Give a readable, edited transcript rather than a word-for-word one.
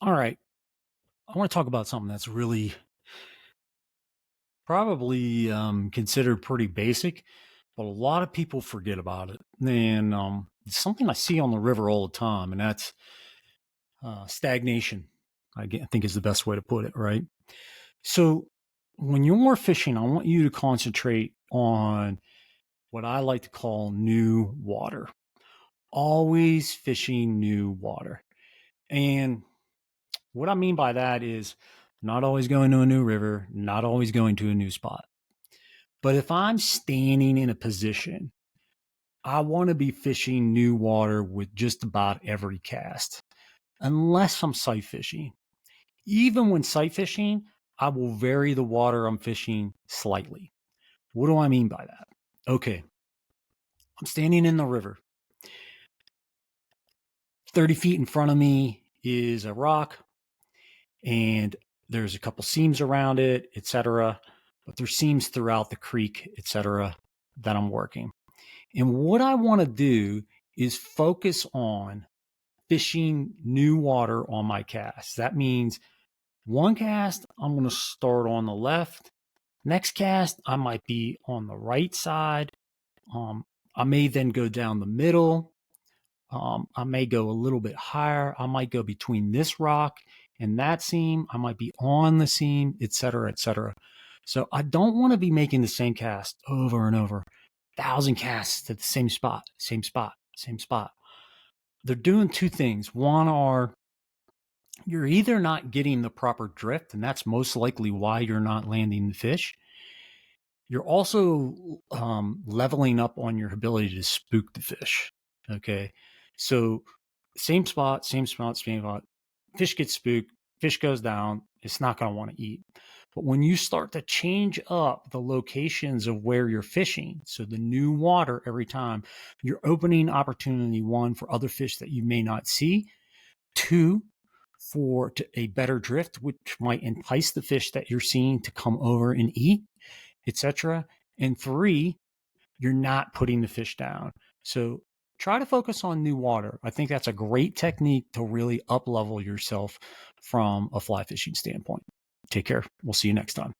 All right. I want to talk about something that's really probably considered pretty basic, but a lot of people forget about it. And it's something I see on the river all the time, and that's stagnation. I think is the best way to put it, right? So when you're fishing, I want you to concentrate on what I like to call new water. Always fishing new water. And what I mean by that is not always going to a new river, not always going to a new spot. But if I'm standing in a position, I want to be fishing new water with just about every cast, unless I'm sight fishing. Even when sight fishing, I will vary the water I'm fishing slightly. What do I mean by that? Okay, I'm standing in the river. 30 feet in front of me is a rock, and there's a couple seams around it, etc. But there's seams throughout the creek, etc., that I'm working. And what I want to do is focus on fishing new water on my cast. That means one cast, I'm going to start on the left. Next cast, I might be on the right side. I may then go down the middle. I may go a little bit higher. I might go between this rock and that seam. I might be on the seam, etc., etc. So I don't want to be making the same cast over and over. 1,000 casts to the same spot, same spot, same spot. They're doing two things. One are you're either not getting the proper drift, and that's most likely why you're not landing the fish. You're also leveling up on your ability to spook the fish. Okay. So same spot, same spot, same spot. Fish gets spooked, fish goes down. It's not going to want to eat. But when you start to change up the locations of where you're fishing, so the new water every time, you're opening opportunity, one, for other fish that you may not see, two, for a better drift, which might entice the fish that you're seeing to come over and eat, etc. And three, you're not putting the fish down. So try to focus on new water. I think that's a great technique to really up level yourself from a fly fishing standpoint. Take care. We'll see you next time.